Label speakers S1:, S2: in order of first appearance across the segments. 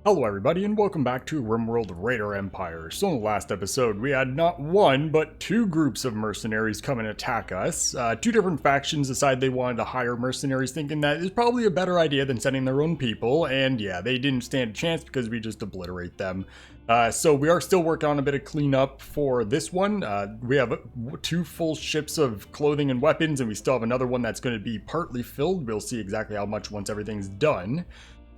S1: Hello everybody and welcome back to RimWorld Raider Empire. So in the last episode we had not one but two groups of mercenaries come and attack us. Two different factions decided they wanted to hire mercenaries, thinking that is probably a better idea than sending their own people, and yeah, they didn't stand a chance because we just obliterate them. So we are still working on a bit of cleanup for this one. We have two full ships of clothing and weapons, and we still have another one that's going to be partly filled. We'll see exactly how much once everything's done.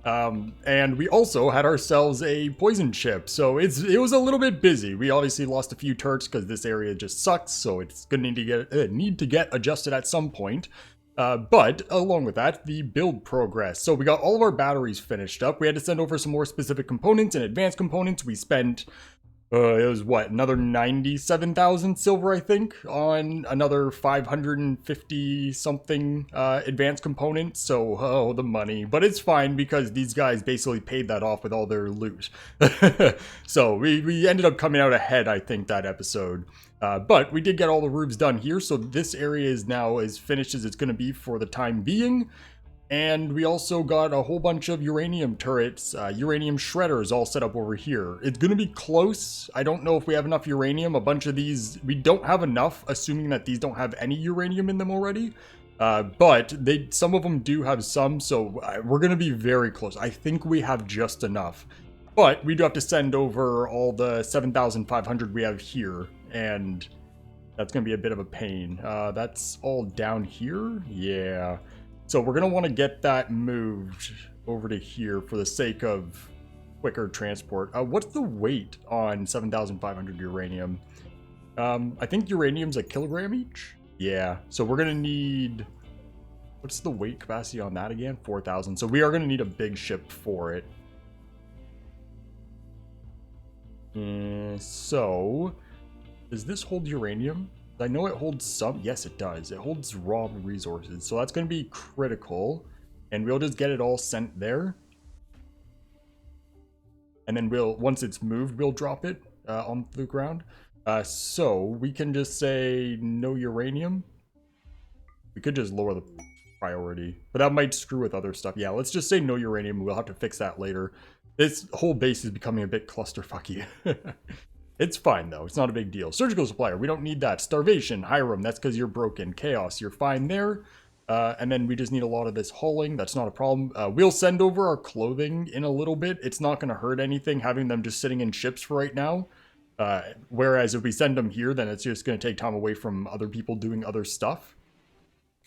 S1: And we also had ourselves a poison ship, so it was a little bit busy. We obviously lost a few turrets because this area just sucks, so it's gonna need to get adjusted at some point. But along with that, the build progress. So we got all of our batteries finished up. We had to send over some more specific components and advanced components. We spent it was what, another 97,000 silver, I think, on another 550 something advanced components. So, oh, the money. But it's fine because these guys basically paid that off with all their loot. So we ended up coming out ahead, I think, that episode. But we did get all the roofs done here. So this area is now as finished as it's going to be for the time being. And we also got a whole bunch of uranium turrets, uranium shredders all set up over here. It's going to be close. I don't know if we have enough uranium. A bunch of these, we don't have enough, assuming that these don't have any uranium in them already. But some of them do have some, so we're going to be very close. I think we have just enough. But we do have to send over all the 7,500 we have here, and that's going to be a bit of a pain. That's all down here? Yeah. So we're going to want to get that moved over to here for the sake of quicker transport. What's the weight on 7,500 uranium? I think uranium's a kilogram each? Yeah, so we're going to need... What's the weight capacity on that again? 4,000. So we are going to need a big ship for it. So, does this hold uranium? I know it holds some. Yes, it does. It holds raw resources. So that's going to be critical. And we'll just get it all sent there. And then once it's moved, we'll drop it on the ground. So we can just say no uranium. We could just lower the priority. But that might screw with other stuff. Yeah, let's just say no uranium. We'll have to fix that later. This whole base is becoming a bit clusterfucky. It's fine, though. It's not a big deal. Surgical supplier, we don't need that. Starvation, Hiram, that's because you're broken. Chaos, you're fine there. And then we just need a lot of this hauling. That's not a problem. We'll send over our clothing in a little bit. It's not going to hurt anything having them just sitting in ships for right now. Whereas if we send them here, then it's just going to take time away from other people doing other stuff.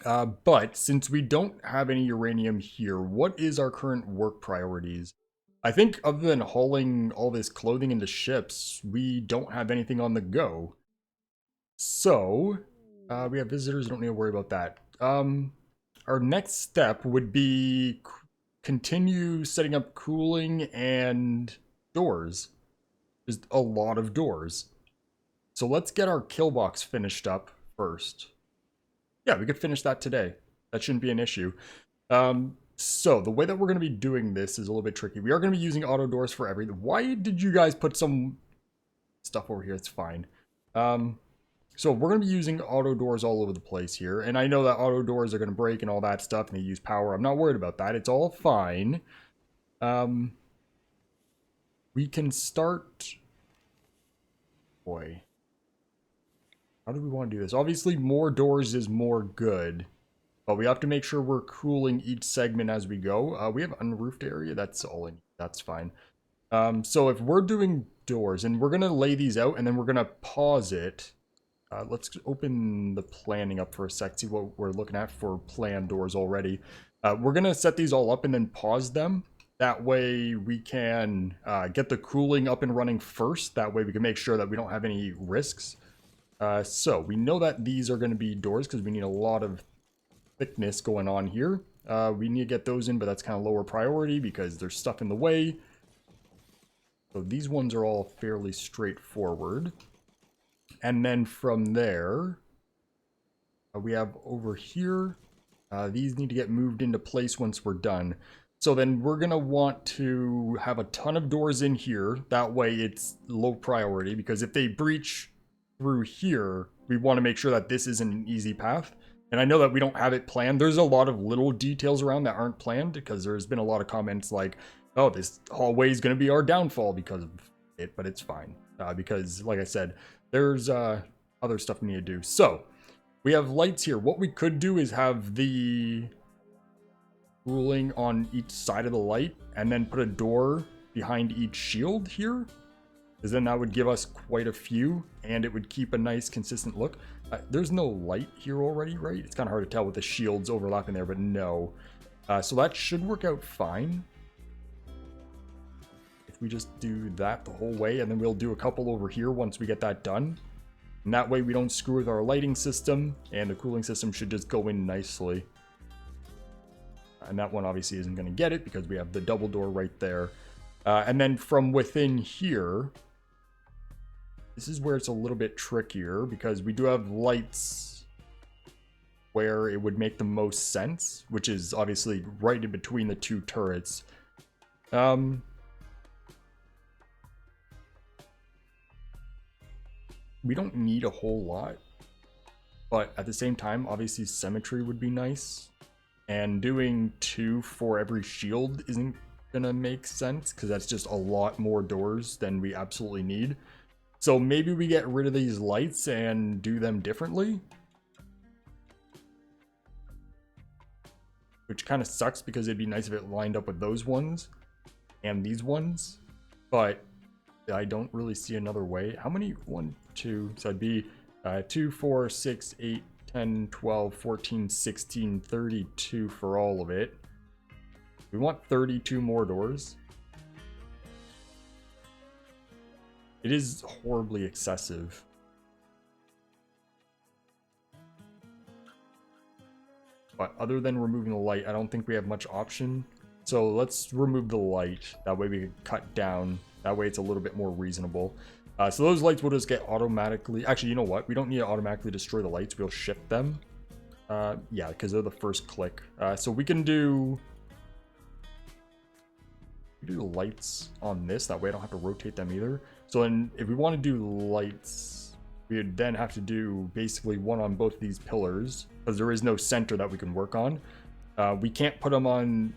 S1: But since we don't have any uranium here, what is our current work priorities? I think other than hauling all this clothing into ships, we don't have anything on the go. So, we have visitors, don't need to worry about that. Our next step would be continue setting up cooling and doors. There's a lot of doors. So let's get our kill box finished up first. Yeah, we could finish that today. That shouldn't be an issue. So, the way that we're going to be doing this is a little bit tricky. We are going to be using auto doors for everything. Why did you guys put some stuff over here? It's fine. So, we're going to be using auto doors all over the place here. And I know that auto doors are going to break and all that stuff, and they use power. I'm not worried about that. It's all fine. We can start... Boy. How do we want to do this? Obviously, more doors is more good. But we have to make sure we're cooling each segment as we go. We have unroofed area. That's all I need. That's fine. So if we're doing doors, and we're going to lay these out, and then we're going to pause it. Let's open the planning up for a sec, see what we're looking at for planned doors already. We're going to set these all up and then pause them. That way we can get the cooling up and running first. That way we can make sure that we don't have any risks. So we know that these are going to be doors because we need a lot of thickness going on here. We need to get those in, but that's kind of lower priority because there's stuff in the way. So these ones are all fairly straightforward. And then from there, we have over here, these need to get moved into place once we're done. So then we're going to want to have a ton of doors in here. That way it's low priority because if they breach through here, we want to make sure that this isn't an easy path. And I know that we don't have it planned. There's a lot of little details around that aren't planned because there's been a lot of comments like, Oh, this hallway is going to be our downfall because of it, but it's fine. Because, like I said, there's other stuff we need to do. So, we have lights here. What we could do is have the cooling on each side of the light and then put a door behind each shield here. Because then that would give us quite a few and it would keep a nice consistent look. There's no light here already, right? It's kind of hard to tell with the shields overlapping there, but no. So that should work out fine. If we just do that the whole way, and then we'll do a couple over here once we get that done. And that way we don't screw with our lighting system, and the cooling system should just go in nicely. And that one obviously isn't going to get it because we have the double door right there. And then from within here, this is where it's a little bit trickier because we do have lights where it would make the most sense, which is obviously right in between the two turrets. We don't need a whole lot, but at the same time, obviously symmetry would be nice. And doing 2 for every shield isn't gonna make sense because that's just a lot more doors than we absolutely need. So maybe we get rid of these lights and do them differently. Which kind of sucks because it'd be nice if it lined up with those ones and these ones. But I don't really see another way. How many? 1, 2. So it'd be 2, 4, 6, 8, 10, 12, 14, 16, 32 for all of it. We want 32 more doors. It is horribly excessive. But other than removing the light, I don't think we have much option. So let's remove the light. That way we can cut down. That way it's a little bit more reasonable. So those lights will just get automatically... Actually, you know what? We don't need to automatically destroy the lights. We'll shift them. Yeah, because they're the first click. So we can do the lights on this. That way I don't have to rotate them either. So then if we want to do lights, we would then have to do basically one on both these pillars because there is no center that we can work on. We can't put them on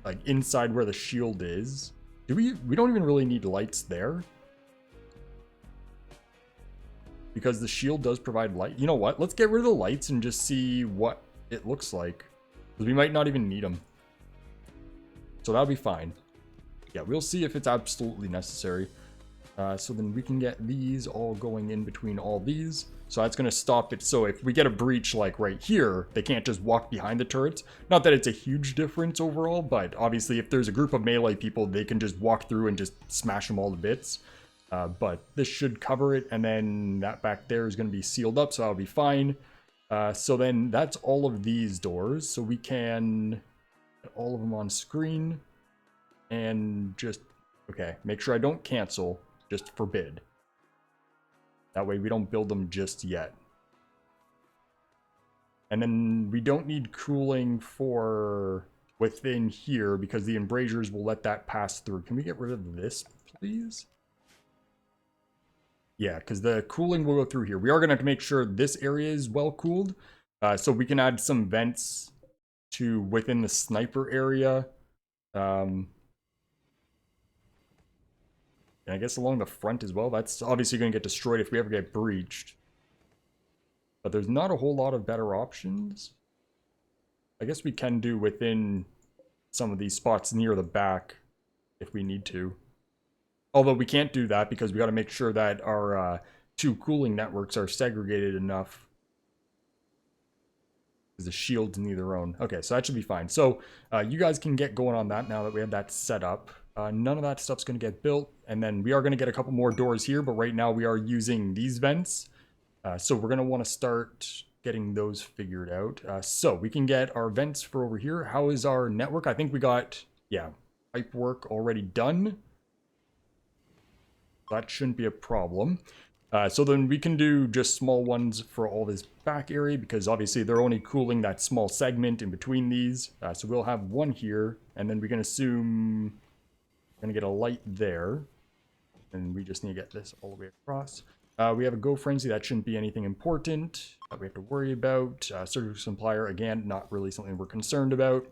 S1: like inside where the shield is. We don't even really need lights there. Because the shield does provide light. You know what? Let's get rid of the lights and just see what it looks like. Because we might not even need them. So that'll be fine. Yeah, we'll see if it's absolutely necessary. So then we can get these all going in between all these. So that's going to stop it. So if we get a breach like right here, they can't just walk behind the turrets. Not that it's a huge difference overall, but obviously if there's a group of melee people, they can just walk through and just smash them all to bits. But this should cover it, and then that back there is going to be sealed up, so that'll be fine. So then that's all of these doors, so we can get all of them on screen, and just, okay, make sure I don't cancel, just forbid. That way we don't build them just yet. And then we don't need cooling for within here, because the embrasures will let that pass through. Can we get rid of this, please? Yeah, because the cooling will go through here. We are going to have to make sure this area is well cooled. So we can add some vents to within the sniper area. And I guess along the front as well. That's obviously going to get destroyed if we ever get breached. But there's not a whole lot of better options. I guess we can do within some of these spots near the back if we need to. Although we can't do that because we got to make sure that our 2 cooling networks are segregated enough. Because the shields need their own. Okay, so that should be fine. So you guys can get going on that now that we have that set up. None of that stuff's going to get built. And then we are going to get a couple more doors here. But right now we are using these vents. So we're going to want to start getting those figured out. So we can get our vents for over here. How is our network? I think we got, yeah, pipe work already done. That shouldn't be a problem. So then we can do just small ones for all this back area because obviously they're only cooling that small segment in between these. So we'll have one here, and then we can assume we're going to get a light there. And we just need to get this all the way across. We have a Go Frenzy. That shouldn't be anything important that we have to worry about. Surgical Supplier, again, not really something we're concerned about.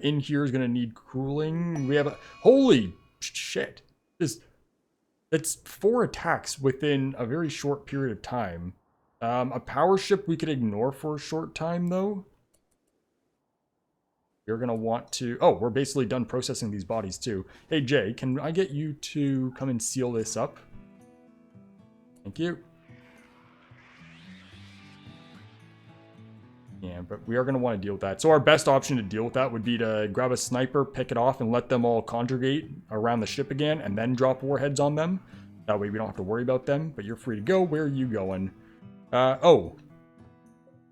S1: In here is going to need cooling. We have a... Holy shit. That's 4 attacks within a very short period of time. A power ship we could ignore for a short time, though. You're going to want to... Oh, we're basically done processing these bodies, too. Hey, Jay, can I get you to come and seal this up? Thank you. Yeah, but we are going to want to deal with that. So our best option to deal with that would be to grab a sniper, pick it off, and let them all conjugate around the ship again, and then drop warheads on them. That way we don't have to worry about them, but you're free to go. Where are you going? Oh.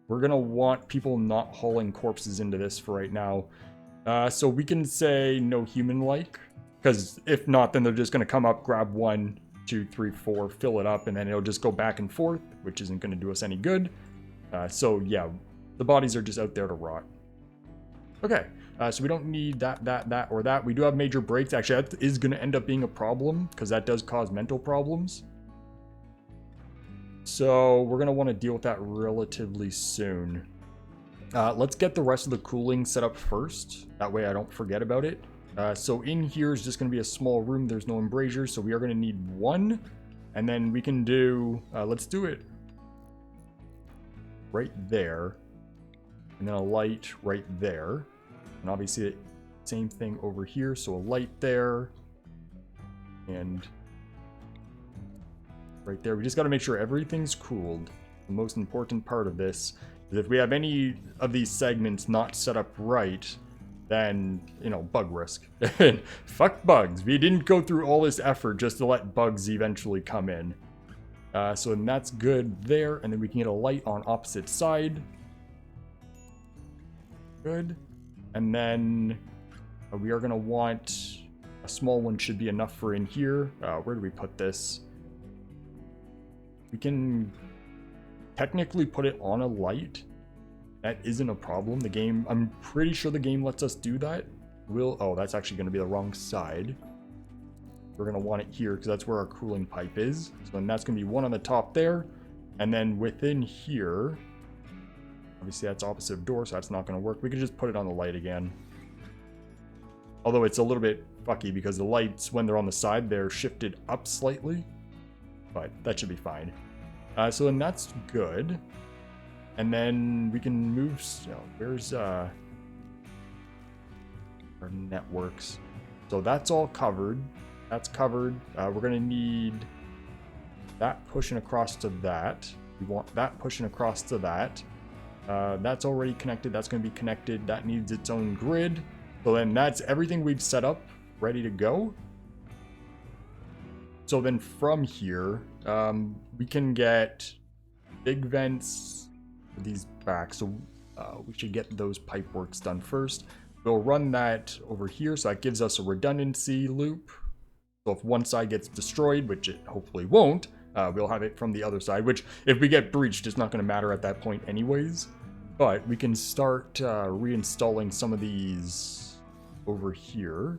S1: We're going to want people not hauling corpses into this for right now. So we can say no human-like, because if not, then they're just going to come up, grab 1, 2, 3, 4, fill it up, and then it'll just go back and forth, which isn't going to do us any good. So yeah, the bodies are just out there to rot. Okay, so we don't need that, or that. We do have major breaks. Actually, that is going to end up being a problem, because that does cause mental problems. So we're going to want to deal with that relatively soon. Let's get the rest of the cooling set up first. That way I don't forget about it. So in here is just going to be a small room. There's no embrasures, so we are going to need 1. And then we can do... let's do it right there. And then a light right there. And obviously, same thing over here. So a light there. And... right there. We just got to make sure everything's cooled. The most important part of this is if we have any of these segments not set up right, then, you know, bug risk. Fuck bugs. We didn't go through all this effort just to let bugs eventually come in. So then that's good there. And then we can get a light on opposite side. Good. And then we are going to want a small one should be enough for in here. Where do we put this? We can technically put it on a light. That isn't a problem. The game, I'm pretty sure the game lets us do that. Oh, that's actually going to be the wrong side. We're going to want it here because that's where our cooling pipe is. So then that's going to be 1 on the top there. And then within here, obviously that's opposite of door, so that's not going to work. We could just put it on the light again. Although it's a little bit fucky because the lights, when they're on the side, they're shifted up slightly. But that should be fine. So then that's good. And then we can move... So where's our networks? So that's all covered. That's covered. We're going to need that pushing across to that. We want that pushing across to that. That's already connected. That's going to be connected. That needs its own grid. So then that's everything we've set up, ready to go. So then from here, we can get big vents for these back. So we should get those pipe works done first. We'll run that over here. So that gives us a redundancy loop. So if one side gets destroyed, which it hopefully won't, we'll have it from the other side, which if we get breached, it's not going to matter at that point anyways. But we can start reinstalling some of these over here.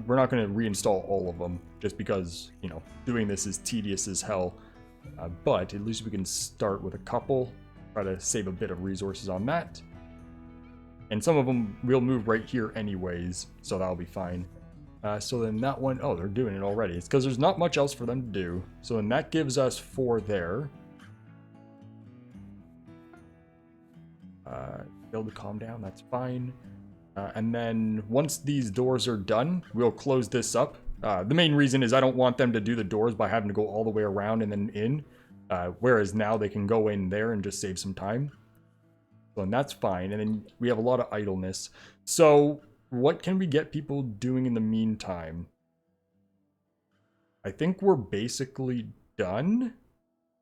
S1: We're not going to reinstall all of them just because, you know, doing this is tedious as hell. But at least we can start with a couple, try to save a bit of resources on that. And some of them we'll move right here anyways, so that'll be fine. So then that one, oh, they're doing it already. It's because there's not much else for them to do. So then that gives us 4 there. Build to calm down, that's fine. And then once these doors are done, we'll close this up. The main reason is I don't want them to do the doors by having to go all the way around and then in. Whereas now they can go in there and just save some time. So and that's fine. And then we have a lot of idleness. So what can we get people doing in the meantime? I think we're basically done.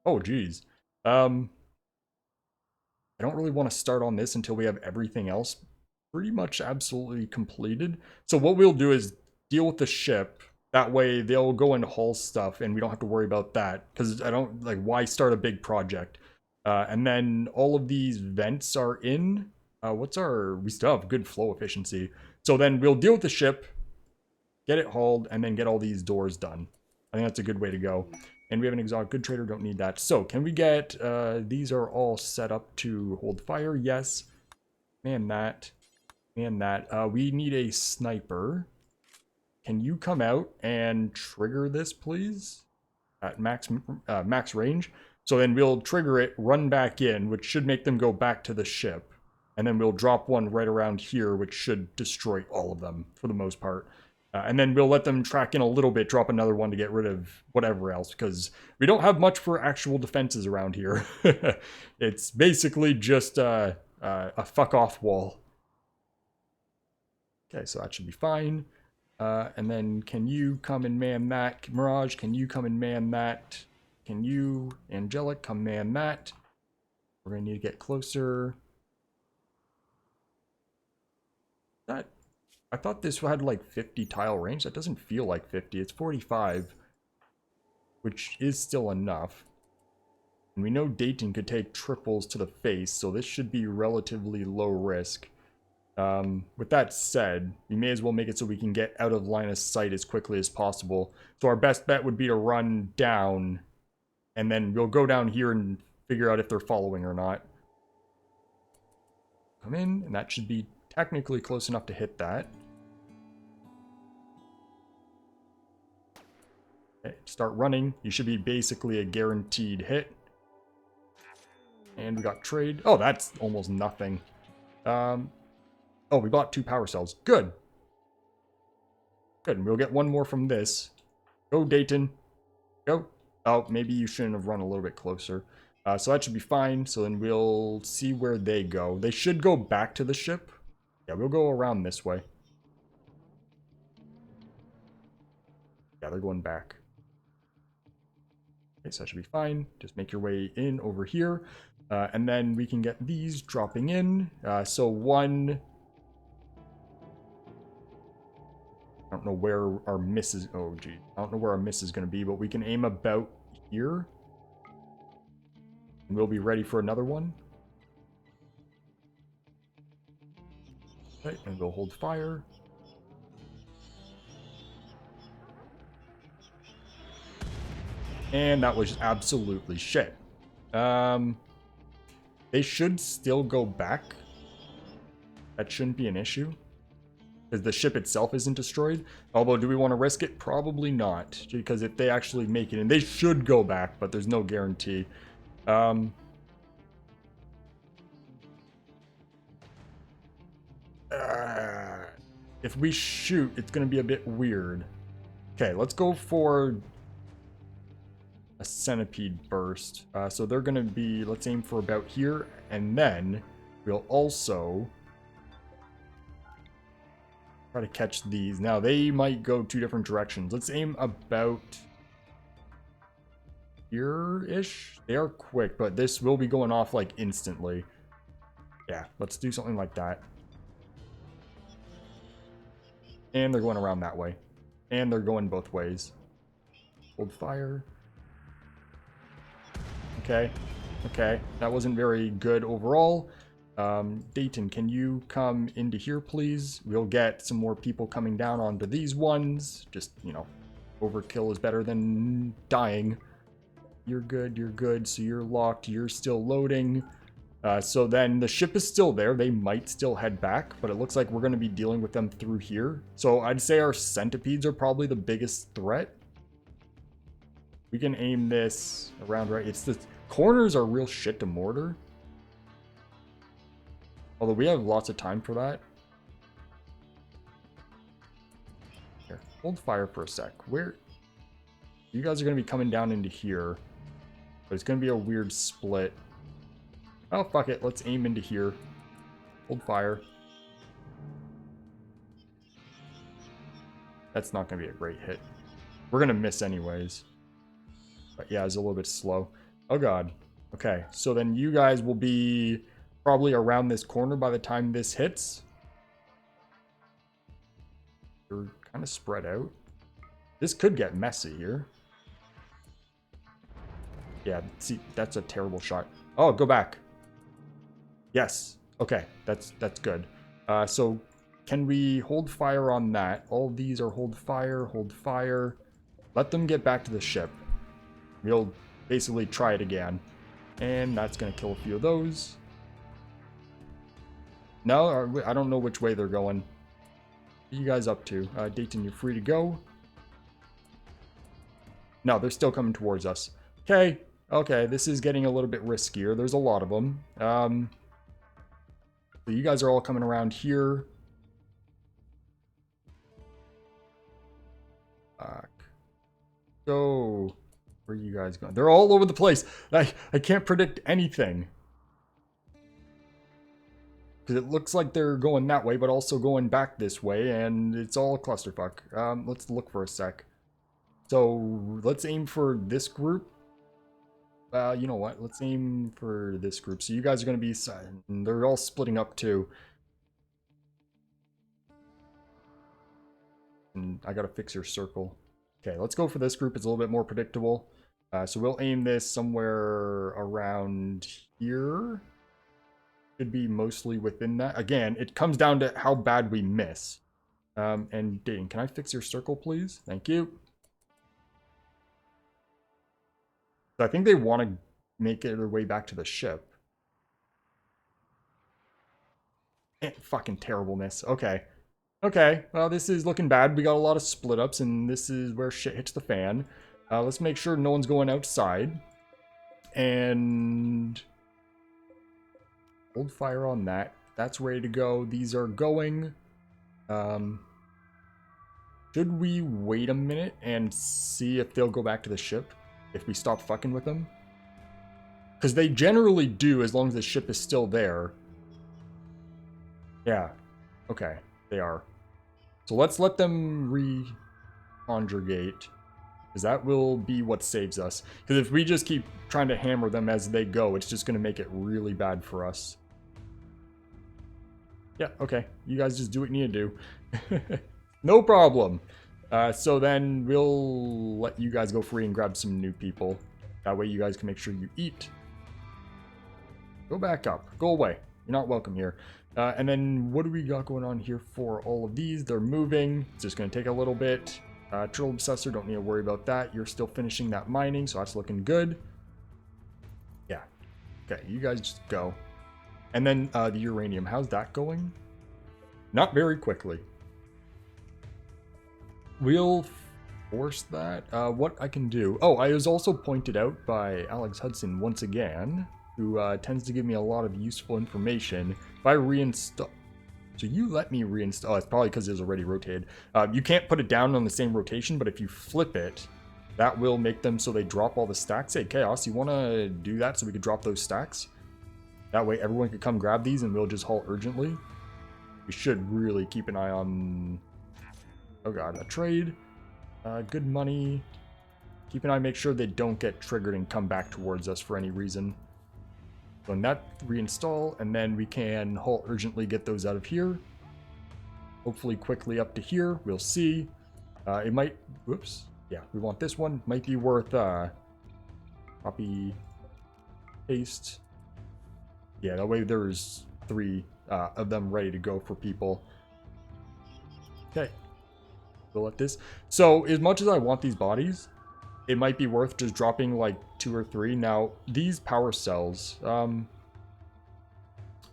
S1: Oh, geez. I don't really want to start on this until we have everything else pretty much absolutely completed. So what we'll do is deal with the ship. That way they'll go and haul stuff and we don't have to worry about that. Because I don't, like, why start a big project? And then all of these vents are in. We still have good flow efficiency. So then we'll deal with the ship, get it hauled, and then get all these doors done. I think that's a good way to go. And we have an exotic good trader, don't need that. So can we get, these are all set up to hold fire, yes. Man that. Man that. We need a sniper. Can you come out and trigger this, please? At max range. So then we'll trigger it, run back in, which should make them go back to the ship. And then we'll drop one right around here, which should destroy all of them for the most part. And then we'll let them track in a little bit, drop another one to get rid of whatever else, because we don't have much for actual defenses around here. It's basically just a fuck off wall. Okay, so that should be fine. And then can you come and man that? Mirage, can you come and man that? Can you, Angelic, come man that? We're going to need to get closer. That, I thought this had like 50 tile range. That doesn't feel like 50. It's 45, which is still enough. And we know Dayton could take triples to the face, so this should be relatively low risk. With that said, we may as well make it so we can get out of line of sight as quickly as possible. So our best bet would be to run down, and then we'll go down here and figure out if they're following or not. Come in, and that should be technically close enough to hit that. Okay, start running. You should be basically a guaranteed hit. And we got trade. Oh, that's almost nothing. Oh, we bought 2 power cells. Good. Good. And we'll get one more from this. Go, Dayton. Go. Oh, maybe you shouldn't have run a little bit closer. So that should be fine. So then we'll see where they go. They should go back to the ship. Yeah, we'll go around this way. Yeah, they're going back. Okay, so that should be fine. Just make your way in over here. And then we can get these dropping in. So one... I don't know where our miss is. Oh, gee. I don't know where our miss is going to be, but we can aim about here. And we'll be ready for another one. Okay, and we'll hold fire. And that was absolutely shit. They should still go back. That shouldn't be an issue. Because the ship itself isn't destroyed. Although, do we want to risk it? Probably not. Because if they actually make it, and they should go back, but there's no guarantee. If we shoot, it's going to be a bit weird. Okay, let's go for a centipede burst. So they're going to be, let's aim for about here. And then we'll also... try to catch these. Now, they might go 2 different directions. Let's aim about here-ish. They are quick, but this will be going off, like, instantly. Yeah, let's do something like that. And they're going around that way. And they're going both ways. Hold fire. Okay. Okay. That wasn't very good overall. Dayton, can you come into here, please? We'll get some more people coming down onto these ones. Just, you know, overkill is better than dying. You're good, you're good. So you're locked, you're still loading. So then the ship is still there. They might still head back, but it looks like we're going to be dealing with them through here. So I'd say our centipedes are probably the biggest threat. We can aim this around right. It's the corners are real shit to mortar. Although we have lots of time for that. Here, hold fire for a sec. Where? You guys are going to be coming down into here. But it's going to be a weird split. Oh, fuck it. Let's aim into here. Hold fire. That's not going to be a great hit. We're going to miss anyways. But yeah, it's a little bit slow. Oh, God. Okay, so then you guys will be probably around this corner by the time this hits. You're kind of spread out. This could get messy here. Yeah, see, that's a terrible shot. Oh, go back. Yes. Okay, that's good. So can we hold fire on that? All these are hold fire, hold fire. Let them get back to the ship. We'll basically try it again. And that's going to kill a few of those. No, I don't know which way they're going. What are you guys up to? Dayton, you're free to go. No, they're still coming towards us. Okay, okay, this is getting a little bit riskier. There's a lot of them. So you guys are all coming around here. Go. Where are you guys going? They're all over the place. I can't predict anything. Because it looks like they're going that way, but also going back this way, and it's all a clusterfuck. Let's look for a sec. So, let's aim for this group. You know what? Let's aim for this group. So you guys are going to be... They're all splitting up, too. And I gotta fix your circle. Okay, let's go for this group. It's a little bit more predictable. So we'll aim this somewhere around here. Should be mostly within that. Again, it comes down to how bad we miss. And Dane, can I fix your circle, please? Thank you. So I think they want to make their way back to the ship. Fucking terrible miss. Okay. Okay, well, this is looking bad. We got a lot of split ups, and this is where shit hits the fan. Let's make sure no one's going outside. And hold fire on that. That's ready to go. These are going. Should we wait a minute and see if they'll go back to the ship? If we stop fucking with them? Because they generally do as long as the ship is still there. Yeah. Okay, they are. So let's let them reconjugate, because that will be what saves us. Because if we just keep trying to hammer them as they go, it's just going to make it really bad for us. Yeah, okay. You guys just do what you need to do. No problem. So then we'll let you guys go free and grab some new people. That way you guys can make sure you eat. Go back up. Go away. You're not welcome here. And then what do we got going on here for all of these? They're moving. It's just going to take a little bit. Turtle Obsessor, don't need to worry about that. You're still finishing that mining, so that's looking good. Yeah. Okay, you guys just go. And then the uranium, how's that going? Not very quickly. We'll force that. What I can do... Oh, I was also pointed out by Alex Hudson once again, who tends to give me a lot of useful information. If I reinstall... So you let me reinstall... Oh, it's probably because it was already rotated. You can't put it down on the same rotation, but if you flip it, that will make them so they drop all the stacks. Hey, Chaos, you want to do that so we could drop those stacks? That way everyone could come grab these and we'll just halt urgently. We should really keep an eye on... Oh god, a trade. Good money. Keep an eye, make sure they don't get triggered and come back towards us for any reason. So in that, reinstall, and then we can halt urgently get those out of here. Hopefully quickly up to here, we'll see. It might, whoops, yeah, we want this one. Might be worth, copy, paste. Yeah, that way there's 3 of them ready to go for people. Okay, we'll let this. So as much as I want these bodies, it might be worth just dropping like 2 or 3. Now, these power cells,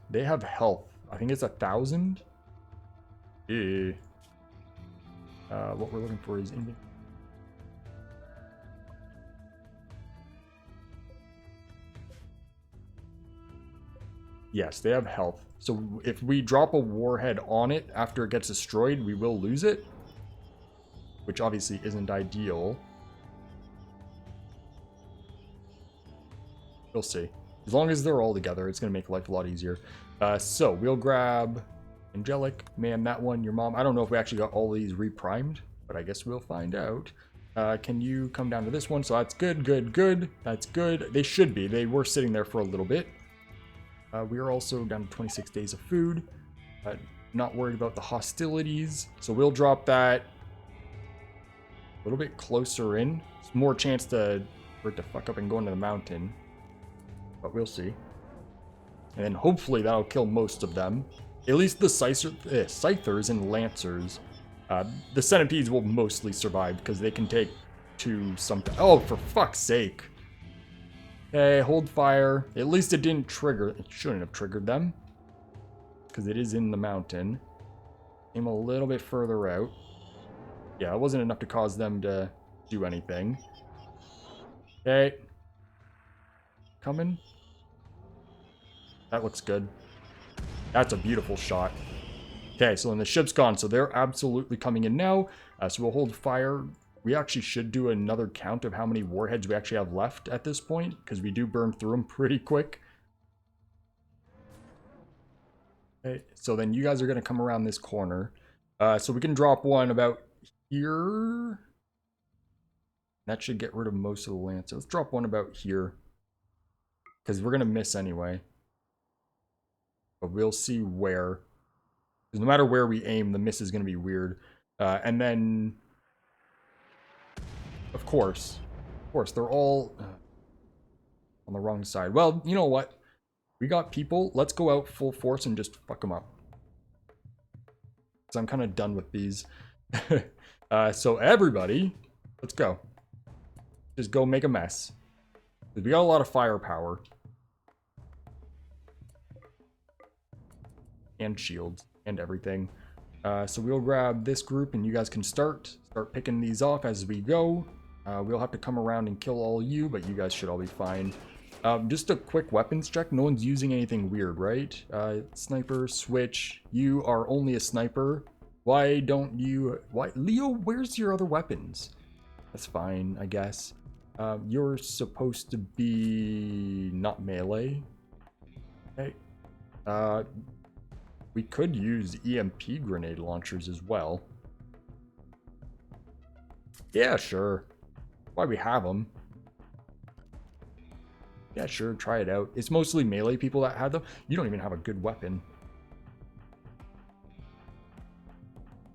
S1: they have health. I think it's 1,000. What we're looking for is inventory. Yes, they have health. So if we drop a warhead on it after it gets destroyed, we will lose it, which obviously isn't ideal. We'll see. As long as they're all together, it's going to make life a lot easier. So we'll grab Angelic. Man, that one, your mom. I don't know if we actually got all these reprimed, but I guess we'll find out. Can you come down to this one? So that's good, good, good. That's good. They should be. They were sitting there for a little bit. We are also down to 26 days of food. Not worried about the hostilities. So we'll drop that a little bit closer in. It's more chance for it to fuck up and go into the mountain. But we'll see. And then hopefully that'll kill most of them. At least the Scythers and Lancers. The Centipedes will mostly survive because they can take to something. Oh, for fuck's sake. Okay, hold fire. At least it didn't trigger. It shouldn't have triggered them. because it is in the mountain. Aim a little bit further out. Yeah, it wasn't enough to cause them to do anything. Okay. Coming. That looks good. That's a beautiful shot. Okay, so then the ship's gone, so they're absolutely coming in now. So we'll hold fire. We actually should do another count of how many warheads we actually have left at this point, because we do burn through them pretty quick. Okay, so then you guys are going to come around this corner. So we can drop one about here. That should get rid of most of the lancer. Let's drop one about here, because we're going to miss anyway. But we'll see where. Because no matter where we aim, the miss is going to be weird. And then, of course, they're all on the wrong side. Well, you know what? We got people. Let's go out full force and just fuck them up. Because I'm kind of done with these. So everybody, let's go. Just go make a mess. Because we got a lot of firepower. And shields. And everything. So we'll grab this group and you guys can start picking these off as we go. We'll have to come around and kill all you, but you guys should all be fine. Just a quick weapons check. No one's using anything weird, right? Sniper, switch. You are only a sniper. Why don't you... Leo, where's your other weapons? That's fine, I guess. You're supposed to be not melee. Okay. We could use EMP grenade launchers as well. Yeah, sure. Why we have them. Yeah, sure, try it out. It's mostly melee people that have them. You don't even have a good weapon.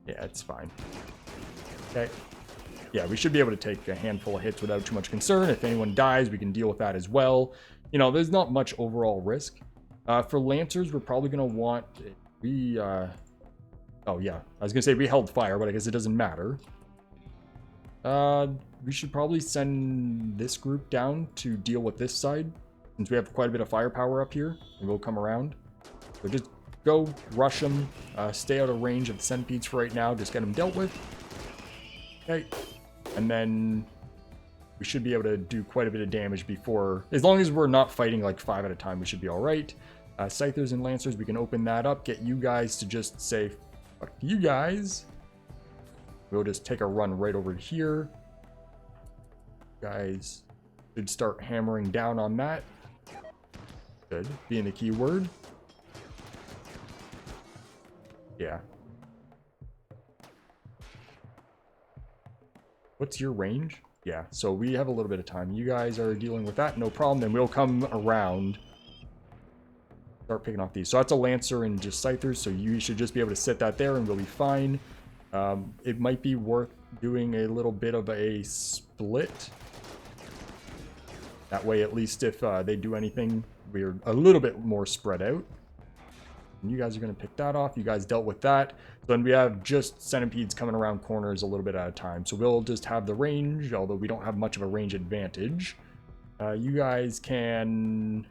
S1: Yeah, it's fine. Okay. Yeah, we should be able to take a handful of hits without too much concern. If anyone dies, we can deal with that as well. You know, there's not much overall risk. For Lancers, we're probably going to want... Oh, yeah. I was going to say we held fire, but I guess it doesn't matter. We should probably send this group down to deal with this side, since we have quite a bit of firepower up here, and we'll come around. So just go, rush them, stay out of range of the centipedes for right now, just get them dealt with. Okay. And then we should be able to do quite a bit of damage before, as long as we're not fighting like 5 at a time, we should be alright. Scythers and Lancers, we can open that up, get you guys to just say, fuck you guys. We'll just take a run right over here. Guys should start hammering down on that. Good, being the key word. Yeah. What's your range? Yeah, so we have a little bit of time. You guys are dealing with that, no problem. Then we'll come around. Start picking off these. So that's a Lancer and just Scythers, so you should just be able to sit that there and we'll be fine. It might be worth doing a little bit of a split. That way, at least if they do anything, we're a little bit more spread out. And you guys are going to pick that off. You guys dealt with that. So then we have just centipedes coming around corners a little bit at a time. So we'll just have the range, although we don't have much of a range advantage. You guys can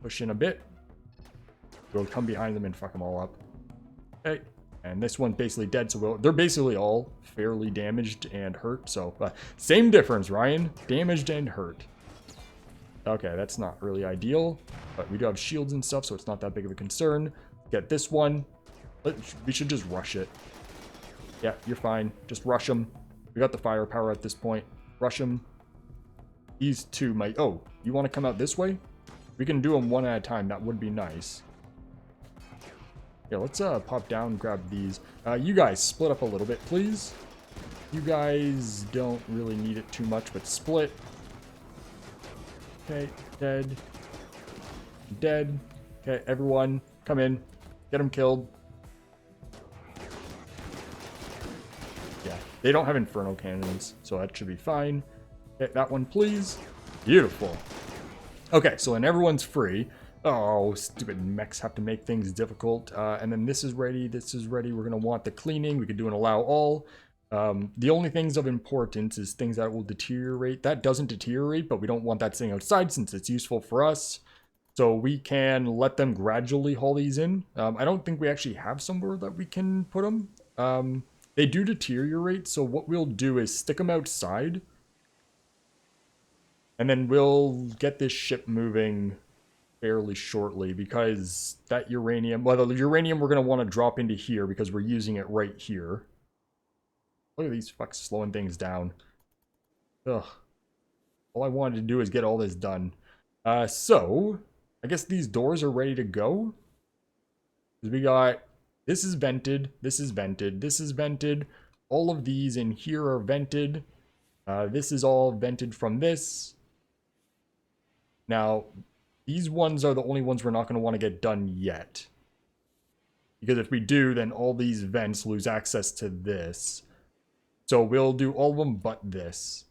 S1: push in a bit. We'll come behind them and fuck them all up. Okay. And this one's basically dead, so they're basically all fairly damaged and hurt. So, same difference, Ryan. Damaged and hurt. Okay, that's not really ideal. But we do have shields and stuff, so it's not that big of a concern. Get this one. We should just rush it. Yeah, you're fine. Just rush them. We got the firepower at this point. Rush them. These two might... Oh, you want to come out this way? We can do them one at a time. That would be nice. Yeah, let's pop down and grab these. You guys, split up a little bit, please. You guys don't really need it too much, but split. Okay, dead. Dead. Okay, everyone, come in. Get them killed. Yeah, they don't have Inferno cannons, so that should be fine. Okay, that one, please. Beautiful. Okay, so then everyone's free. Oh, stupid mechs have to make things difficult. And then this is ready. This is ready. We're going to want the cleaning. We could do an allow all. The only things of importance is things that will deteriorate. That doesn't deteriorate, but we don't want that sitting outside since it's useful for us. So we can let them gradually haul these in. I don't think we actually have somewhere that we can put them. They do deteriorate, so what we'll do is stick them outside. And then we'll get this ship moving fairly shortly because that uranium... Well, the uranium we're going to want to drop into here because we're using it right here. Look at these fucks slowing things down. Ugh. All I wanted to do is get all this done. So, I guess these doors are ready to go. Because we got... This is vented, this is vented, this is vented. All of these in here are vented. This is all vented from this. Now, these ones are the only ones we're not going to want to get done yet. Because if we do, then all these vents lose access to this. So we'll do all of them but this.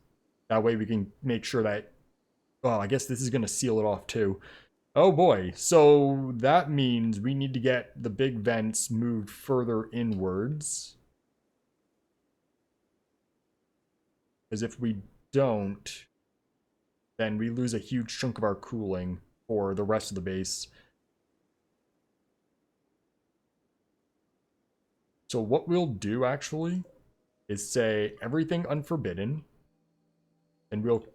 S1: That way we can make sure that... Oh, I guess this is going to seal it off too. Oh boy, so that means we need to get the big vents moved further inwards. Because if we don't, then we lose a huge chunk of our cooling for the rest of the base. So what we'll do actually is say everything unforbidden, and we'll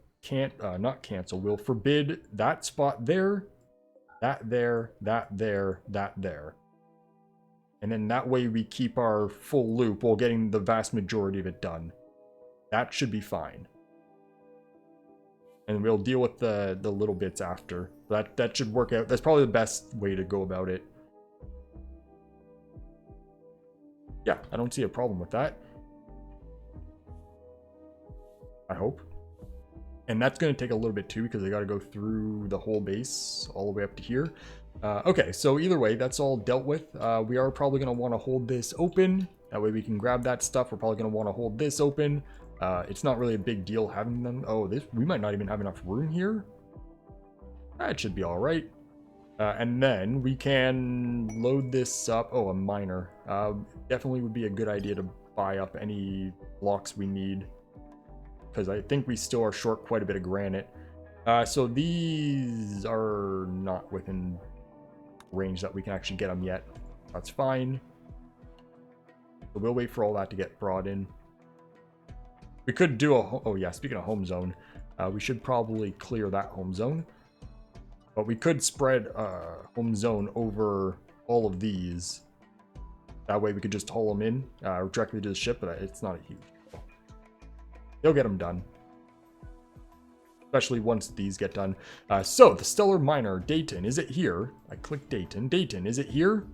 S1: not cancel, we'll forbid that spot there, that there, that there, that there. And then that way we keep our full loop while getting the vast majority of it done. That should be fine. And we'll deal with the little bits after. That should work out. That's probably the best way to go about it. Yeah, I don't see a problem with that. I hope. And that's going to take a little bit too because they got to go through the whole base all the way up to here. Okay, so either way, that's all dealt with. We are probably going to want to hold this open. That way we can grab that stuff. We're probably going to want to hold this open. It's not really a big deal having them. Oh, we might not even have enough room here. That should be all right. And then we can load this up. Oh, a miner. Definitely would be a good idea to buy up any blocks we need, because I think we still are short quite a bit of granite. So these are not within range that we can actually get them yet. That's fine. So we'll wait for all that to get brought in. We could do a... Oh yeah, speaking of home zone, we should probably clear that home zone. But we could spread home zone over all of these. That way we could just haul them in directly to the ship, but it's not a huge... They'll get them done. Especially once these get done. So, the Stellar Miner, Dayton, is it here? I click Dayton. Dayton, is it here?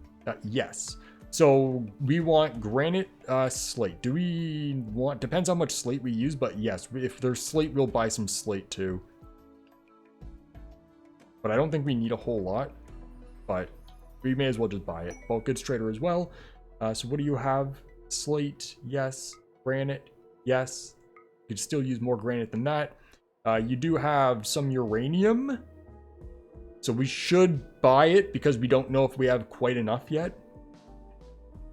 S1: Yes. So, we want granite slate. Do we want... Depends how much slate we use, but yes. If there's slate, we'll buy some slate too. But I don't think we need a whole lot. But we may as well just buy it. Bulk goods trader as well. So, what do you have? Slate, yes. Granite, yes. You could still use more granite than that. You do have some uranium. So we should buy it because we don't know if we have quite enough yet.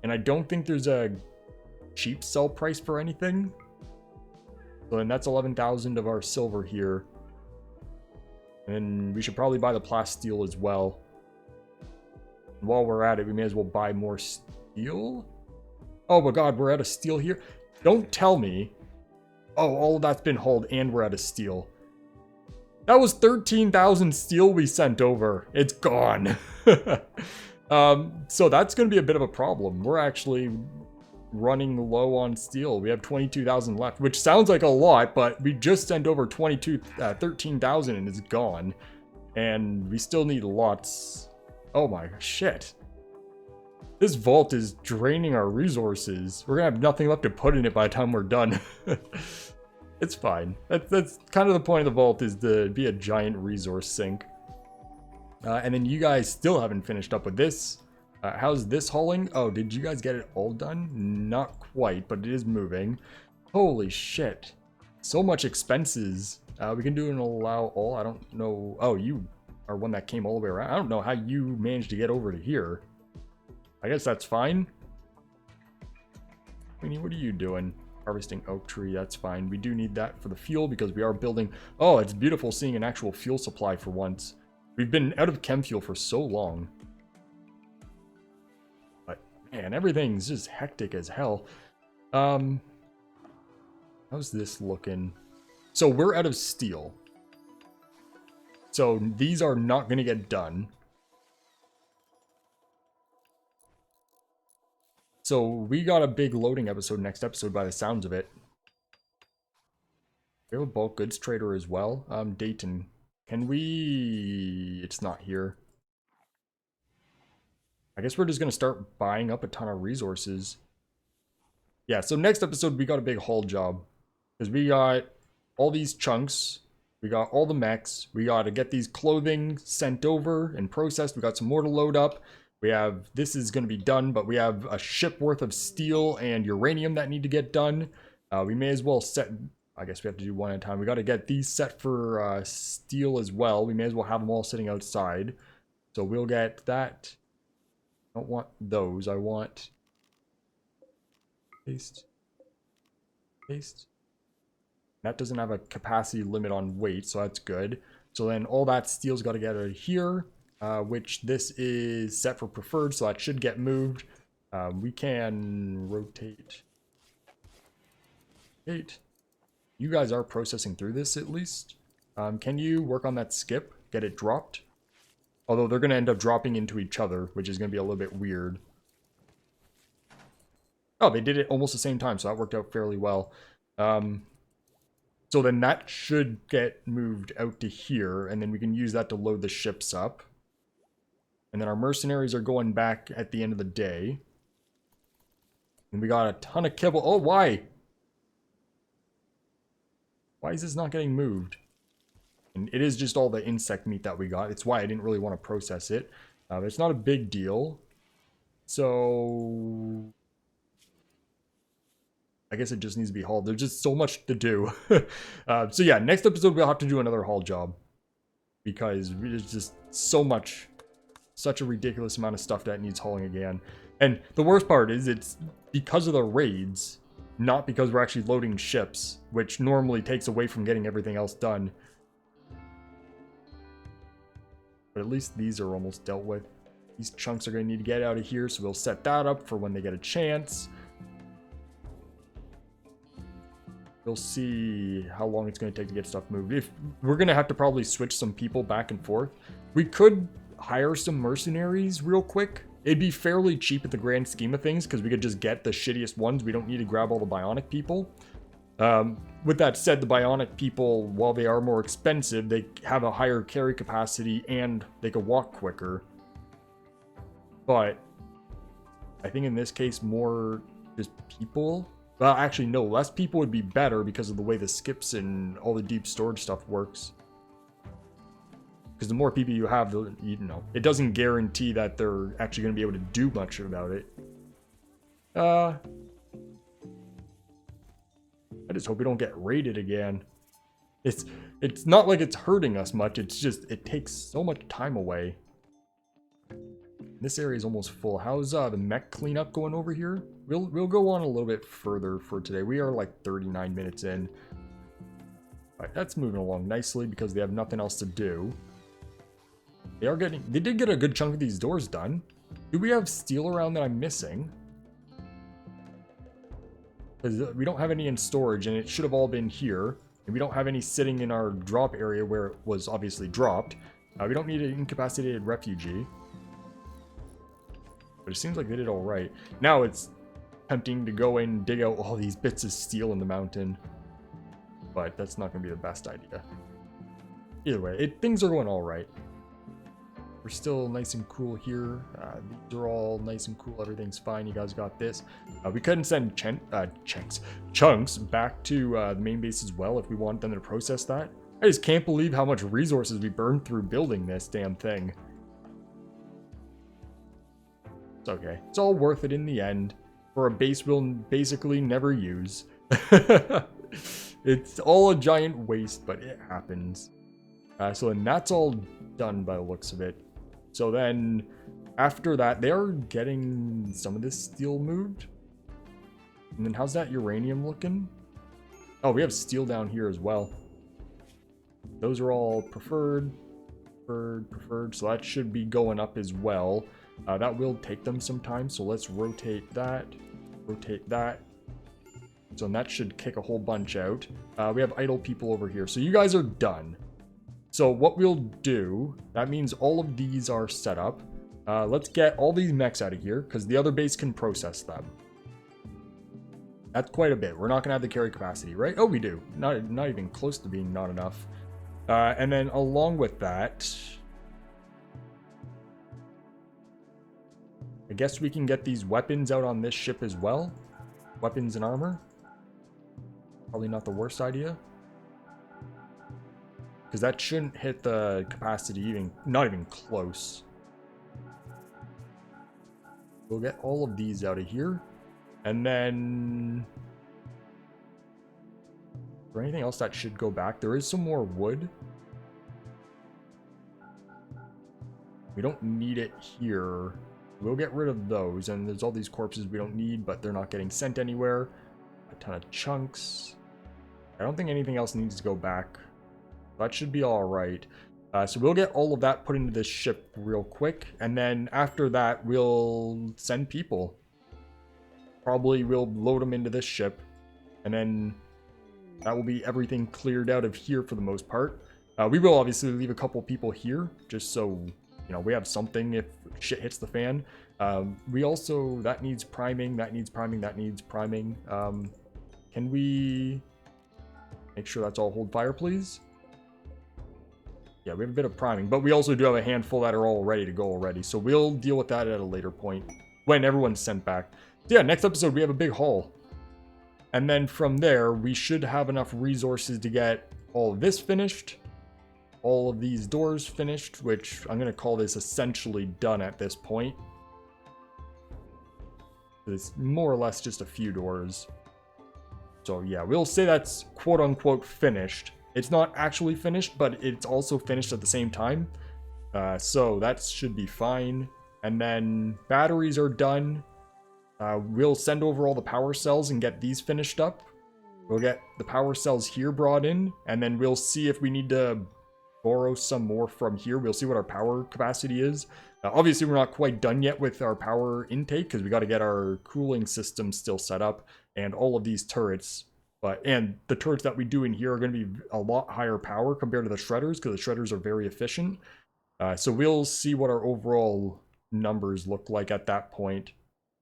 S1: And I don't think there's a cheap sell price for anything. So then that's 11,000 of our silver here. And we should probably buy the plasteel as well. And while we're at it, we may as well buy more steel. Oh my god, we're out of steel here. Don't tell me. Oh, all of that's been hauled and we're out of steel. That was 13,000 steel we sent over. It's gone. So that's going to be a bit of a problem. We're actually running low on steel. We have 22,000 left, which sounds like a lot, but we just sent over 13,000 and it's gone. And we still need lots. Oh my shit. This vault is draining our resources. We're gonna have nothing left to put in it by the time we're done. It's fine. That's kind of the point of the vault, is to be a giant resource sink. And then you guys still haven't finished up with this. How's this hauling? Oh, did you guys get it all done? Not quite, but it is moving. Holy shit. So much expenses. We can do an allow all. I don't know. Oh, you are one that came all the way around. I don't know how you managed to get over to here. I guess that's fine. Queenie, what are you doing? Harvesting oak tree, that's fine. We do need that for the fuel because we are building... Oh, it's beautiful seeing an actual fuel supply for once. We've been out of chem fuel for so long. But, man, everything's just hectic as hell. How's this looking? So we're out of steel. So these are not going to get done. So we got a big loading episode next episode by the sounds of it. We have a bulk goods trader as well. Dayton. Can we... It's not here. I guess we're just going to start buying up a ton of resources. Yeah, so next episode we got a big haul job. Because we got all these chunks. We got all the mechs. We got to get these clothing sent over and processed. We got some more to load up. We have, this is going to be done, but we have a ship worth of steel and uranium that need to get done. We may as well set, I guess we have to do one at a time. We got to get these set for steel as well. We may as well have them all sitting outside. So we'll get that. I don't want those. I want paste. Paste. That doesn't have a capacity limit on weight, so that's good. So then all that steel's got to get out of here. Which this is set for preferred, so that should get moved. We can rotate. You guys are processing through this at least. Can you work on that skip? Get it dropped? Although they're going to end up dropping into each other, which is going to be a little bit weird. Oh, they did it almost the same time, so that worked out fairly well. So then that should get moved out to here, and then we can use that to load the ships up. And then our mercenaries are going back at the end of the day. And we got a ton of kibble. Oh, why? Why is this not getting moved? And it is just all the insect meat that we got. It's why I didn't really want to process it. But it's not a big deal. So... I guess it just needs to be hauled. There's just so much to do. So yeah, next episode we'll have to do another haul job. Because there's just so much... Such a ridiculous amount of stuff that needs hauling again. And the worst part is it's because of the raids, not because we're actually loading ships, which normally takes away from getting everything else done. But at least these are almost dealt with. These chunks are going to need to get out of here, so we'll set that up for when they get a chance. We'll see how long it's going to take to get stuff moved. If we're going to have to probably switch some people back and forth. We could hire some mercenaries real quick. It'd be fairly cheap at the grand scheme of things because we could just get the shittiest ones. We don't need to grab all the bionic people. With that said, the bionic people, while they are more expensive, they have a higher carry capacity and they can walk quicker. But I think in this case, more just people. Well, actually, no, less people would be better because of the way the skips and all the deep storage stuff works. Because the more people you have, you know, it doesn't guarantee that they're actually going to be able to do much about it. I just hope we don't get raided again. It's not like it's hurting us much. It's just, it takes so much time away. This area is almost full. How's the mech cleanup going over here? We'll go on a little bit further for today. We are like 39 minutes in. All right, that's moving along nicely because they have nothing else to do. They did get a good chunk of these doors done. Do we have steel around that I'm missing? Because we don't have any in storage, and it should have all been here. And we don't have any sitting in our drop area where it was obviously dropped. We don't need an incapacitated refugee. But it seems like they did all right. Now it's tempting to go in and dig out all these bits of steel in the mountain. But that's not going to be the best idea. Either way, things are going all right. We're still nice and cool here. These are all nice and cool. Everything's fine. You guys got this. We couldn't send chunks back to the main base as well if we want them to process that. I just can't believe how much resources we burned through building this damn thing. It's okay. It's all worth it in the end for a base we'll basically never use. It's all a giant waste, but it happens. So then that's all done by the looks of it. So then after that, they are getting some of this steel moved. And then how's that uranium looking? Oh, we have steel down here as well. Those are all preferred. preferred. So that should be going up as well. That will take them some time. So let's rotate that. Rotate that. So that should kick a whole bunch out. We have idle people over here. So you guys are done. So what we'll do, that means all of these are set up. Let's get all these mechs out of here because the other base can process them. That's quite a bit. We're not going to have the carry capacity, right? Oh, we do. Not even close to being not enough. And then along with that, I guess we can get these weapons out on this ship as well. Weapons and armor. Probably not the worst idea. Because that shouldn't hit the capacity not even close. We'll get all of these out of here. And then... for anything else that should go back, there is some more wood. We don't need it here. We'll get rid of those. And there's all these corpses we don't need, but they're not getting sent anywhere. A ton of chunks. I don't think anything else needs to go back. That should be all right. So we'll get all of that put into this ship real quick. And then after that, we'll send people. Probably we'll load them into this ship. And then that will be everything cleared out of here for the most part. We will obviously leave a couple people here, just so, you know, we have something if shit hits the fan. We also, that needs priming, that needs priming, that needs priming. Can we make sure that's all hold fire, please? Yeah, we have a bit of priming, but we also do have a handful that are all ready to go already. So we'll deal with that at a later point when everyone's sent back. So yeah, next episode we have a big haul. And then from there, we should have enough resources to get all of this finished. All of these doors finished, which I'm going to call this essentially done at this point. It's more or less just a few doors. So yeah, we'll say that's quote-unquote finished. It's not actually finished, but it's also finished at the same time. So that should be fine. And then batteries are done. We'll send over all the power cells and get these finished up. We'll get the power cells here brought in, and then we'll see if we need to borrow some more from here. We'll see what our power capacity is. Obviously, we're not quite done yet with our power intake because we got to get our cooling system still set up and all of these turrets. And the turrets that we do in here are going to be a lot higher power compared to the shredders because the shredders are very efficient. So we'll see what our overall numbers look like at that point.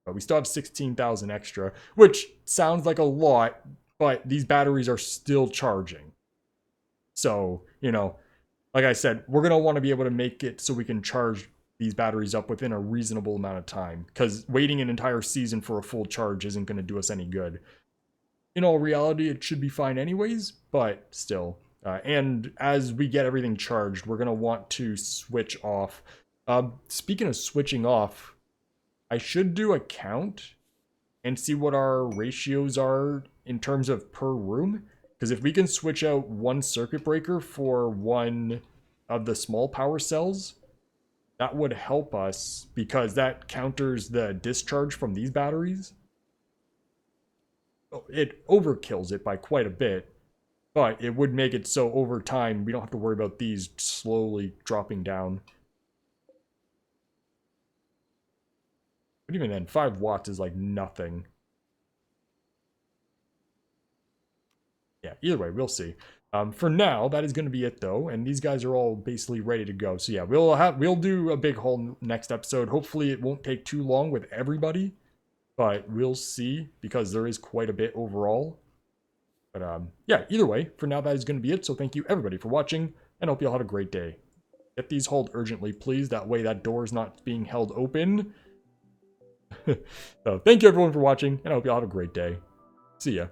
S1: But we still have 16,000 extra, which sounds like a lot, but these batteries are still charging. So, you know, like I said, we're going to want to be able to make it so we can charge these batteries up within a reasonable amount of time, because waiting an entire season for a full charge isn't going to do us any good. In all reality, it should be fine anyways, but still. And as we get everything charged, we're going to want to switch off. Speaking of switching off, I should do a count and see what our ratios are in terms of per room. Because if we can switch out one circuit breaker for one of the small power cells, that would help us because that counters the discharge from these batteries. It overkills it by quite a bit, but it would make it so over time we don't have to worry about these slowly dropping down. But even then, 5 watts is like nothing. Yeah, either way, we'll see. For now, that is going to be it though, and these guys are all basically ready to go. So yeah, we'll do a big haul next episode. Hopefully it won't take too long with everybody, but we'll see because there is quite a bit overall. But yeah, either way, for now that is going to be it. So thank you everybody for watching, and hope you all have a great day. Get these hauled urgently, please. That way that door is not being held open. So thank you everyone for watching, and I hope you all have a great day. See ya.